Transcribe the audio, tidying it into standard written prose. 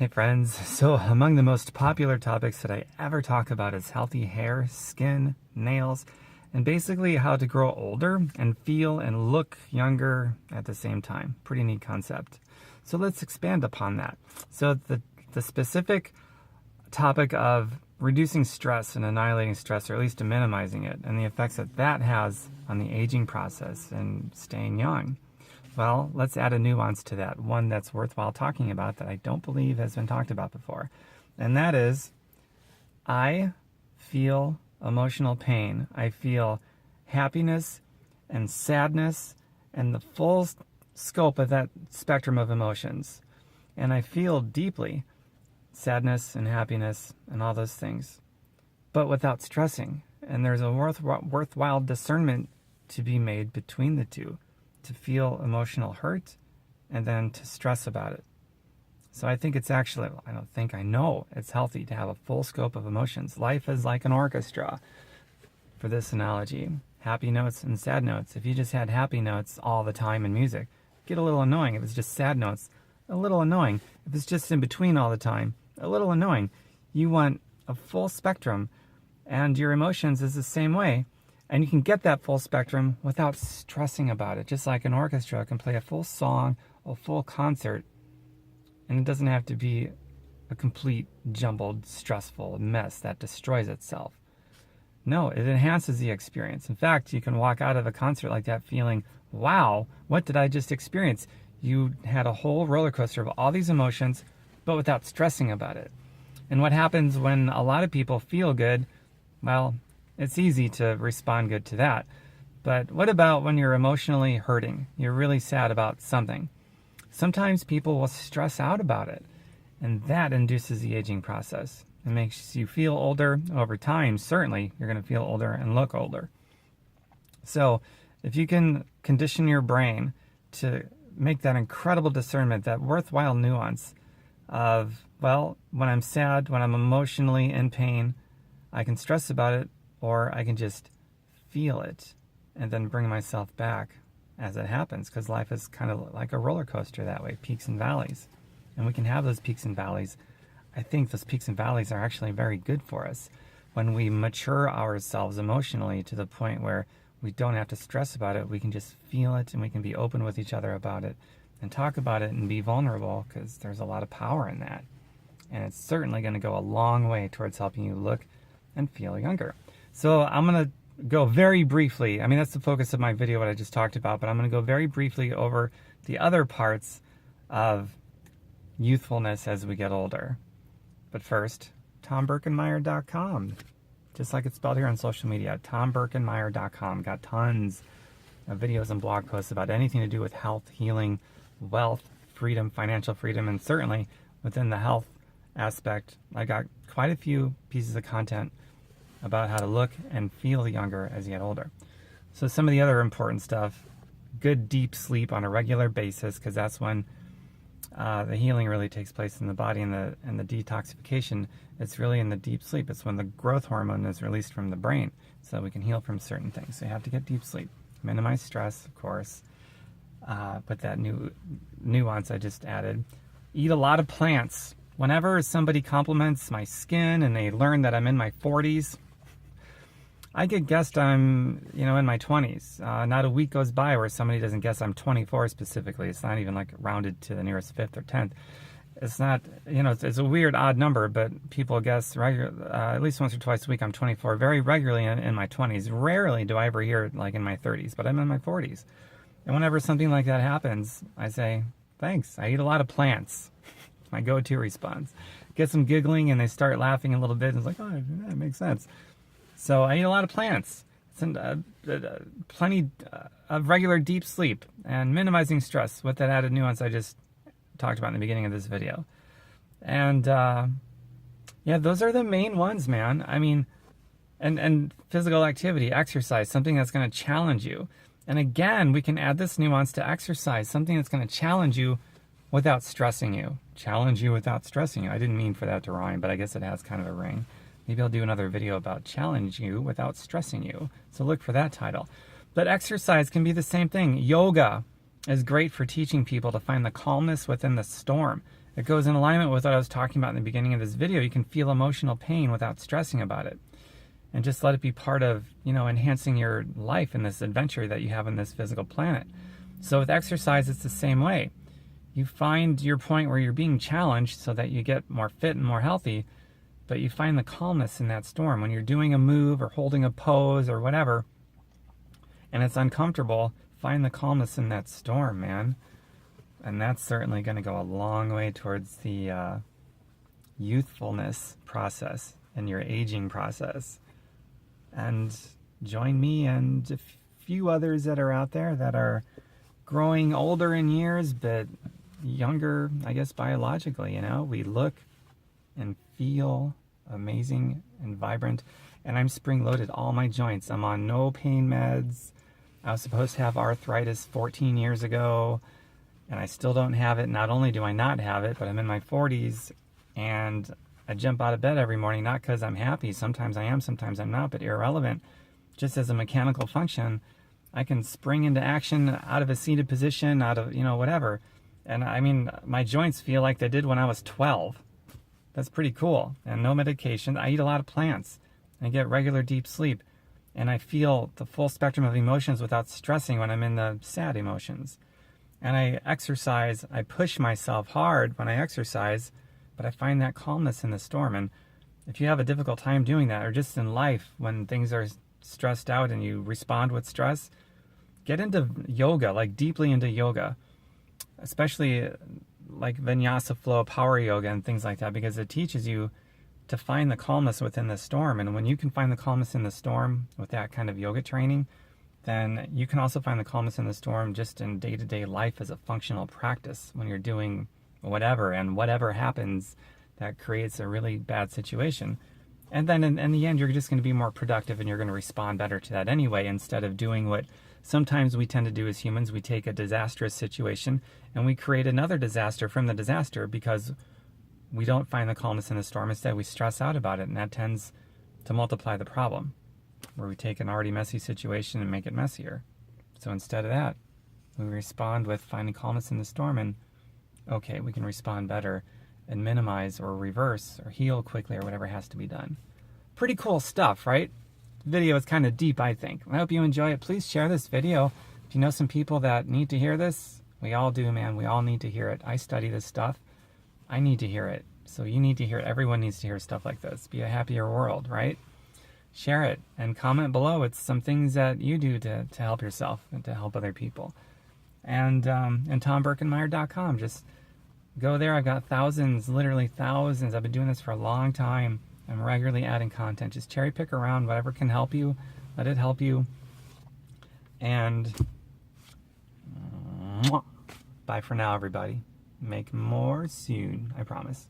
Hey friends, so among the most popular topics that I ever talk about is healthy hair, skin, nails, and basically how to grow older and feel and look younger at the same time. Pretty neat concept. So let's expand upon that. So the specific topic of reducing stress and annihilating stress, or at least minimizing it, and the effects that that has on the aging process and staying young. Well, let's add a nuance to that, one that's worthwhile talking about that I don't believe has been talked about before. And that is, I feel emotional pain. I feel happiness and sadness and the full scope of that spectrum of emotions. And I feel deeply sadness and happiness and all those things, but without stressing. And there's a worthwhile discernment to be made between the two, to feel emotional hurt and then to stress about it. So I think it's actually, I know it's healthy to have a full scope of emotions. Life is like an orchestra, for this analogy. Happy notes and sad notes. If you just had happy notes all the time in music, it'd get a little annoying. If it's just sad notes, a little annoying. If it's just in between all the time, a little annoying. You want a full spectrum, and your emotions is the same way. And you can get that full spectrum without stressing about it. Just like an orchestra can play a full song, a full concert, and it doesn't have to be a complete, jumbled, stressful mess that destroys itself. No, it enhances the experience. In fact, you can walk out of a concert like that feeling, wow, what did I just experience? You had a whole roller coaster of all these emotions, but without stressing about it. And what happens when a lot of people feel good? Well, it's easy to respond good to that. But what about when you're emotionally hurting? You're really sad about something. Sometimes people will stress out about it, and that induces the aging process. It makes you feel older. Over time, certainly, you're going to feel older and look older. So if you can condition your brain to make that incredible discernment, that worthwhile nuance of, well, when I'm sad, when I'm emotionally in pain, I can stress about it, or I can just feel it and then bring myself back as it happens, because life is kind of like a roller coaster that way, peaks and valleys. And we can have those peaks and valleys. I think those peaks and valleys are actually very good for us when we mature ourselves emotionally to the point where we don't have to stress about it. We can just feel it, and we can be open with each other about it and talk about it and be vulnerable, because there's a lot of power in that. And it's certainly going to go a long way towards helping you look and feel younger. So I'm going to go very briefly. I mean, that's the focus of my video, what I just talked about, but I'm going to go very briefly over the other parts of youthfulness as we get older. But first, TomBerkenmeyer.com. Just like it's spelled here on social media, TomBerkenmeyer.com. Got tons of videos and blog posts about anything to do with health, healing, wealth, freedom, financial freedom, and certainly within the health aspect, I got quite a few pieces of content about how to look and feel younger as you get older. So some of the other important stuff, good deep sleep on a regular basis, because that's when the healing really takes place in the body, and the detoxification. It's really in the deep sleep. It's when the growth hormone is released from the brain, so we can heal from certain things. So you have to get deep sleep. Minimize stress, of course. But that new nuance I just added. Eat a lot of plants. Whenever somebody compliments my skin and they learn that I'm in my 40s, I get guessed I'm, in my 20s. Not a week goes by where somebody doesn't guess I'm 24 specifically. It's not even like rounded to the nearest 5th or 10th. It's not, it's a weird, odd number, but people guess at least once or twice a week I'm 24, very regularly in my 20s. Rarely do I ever hear it like in my 30s, but I'm in my 40s. And whenever something like that happens, I say, thanks, I eat a lot of plants. My go-to response. Get some giggling and they start laughing a little bit, and it's like, oh, that makes sense. So I eat a lot of plants, plenty of regular deep sleep, and minimizing stress with that added nuance I just talked about in the beginning of this video. And those are the main ones, man. I mean, and physical activity, exercise, something that's going to challenge you. And again, we can add this nuance to exercise, something that's going to challenge you without stressing you. Challenge you without stressing you. I didn't mean for that to rhyme, but I guess it has kind of a ring. Maybe I'll do another video about challenge you without stressing you. So look for that title. But exercise can be the same thing. Yoga is great for teaching people to find the calmness within the storm. It goes in alignment with what I was talking about in the beginning of this video. You can feel emotional pain without stressing about it. And just let it be part of, enhancing your life in this adventure that you have on this physical planet. So with exercise, it's the same way. You find your point where you're being challenged so that you get more fit and more healthy, but you find the calmness in that storm. When you're doing a move or holding a pose or whatever, and it's uncomfortable, find the calmness in that storm, man. And that's certainly going to go a long way towards the youthfulness process and your aging process. And join me and a few others that are out there that are growing older in years, but younger, I guess, biologically. We look and feel amazing and vibrant. And I'm spring-loaded, all my joints. I'm on no pain meds. I was supposed to have arthritis 14 years ago, and I still don't have it. Not only do I not have it, but I'm in my 40s, and I jump out of bed every morning, not because I'm happy. Sometimes I am, sometimes I'm not, but irrelevant. Just as a mechanical function, I can spring into action out of a seated position, out of, whatever. And I mean, my joints feel like they did when I was 12. That's pretty cool. And no medication. I eat a lot of plants. I get regular deep sleep. And I feel the full spectrum of emotions without stressing when I'm in the sad emotions. And I exercise. I push myself hard when I exercise, but I find that calmness in the storm. And if you have a difficult time doing that, or just in life when things are stressed out and you respond with stress, get into yoga, like deeply into yoga, especially like vinyasa flow, power yoga, and things like that, because it teaches you to find the calmness within the storm. And when you can find the calmness in the storm with that kind of yoga training, then you can also find the calmness in the storm just in day-to-day life as a functional practice when you're doing whatever, and whatever happens that creates a really bad situation. And then in the end, you're just going to be more productive, and you're going to respond better to that anyway, instead of doing what sometimes we tend to do as humans. We take a disastrous situation and we create another disaster from the disaster because we don't find the calmness in the storm. Instead, we stress out about it, and that tends to multiply the problem, where we take an already messy situation and make it messier. So instead of that, we respond with finding calmness in the storm, and okay, we can respond better and minimize or reverse or heal quickly or whatever has to be done. Pretty cool stuff, right? The video is kind of deep, I think. I hope you enjoy it. Please share this video. If you know some people that need to hear this, we all do, man. We all need to hear it. I study this stuff. I need to hear it. So you need to hear it. Everyone needs to hear stuff like this. Be a happier world, right? Share it and comment below. It's some things that you do to help yourself and to help other people. And TomBurkenmeyer.com. Just go there. I've got thousands, literally thousands. I've been doing this for a long time. I'm regularly adding content. Just cherry pick around whatever can help you. Let it help you. And bye for now, everybody. Make more soon, I promise.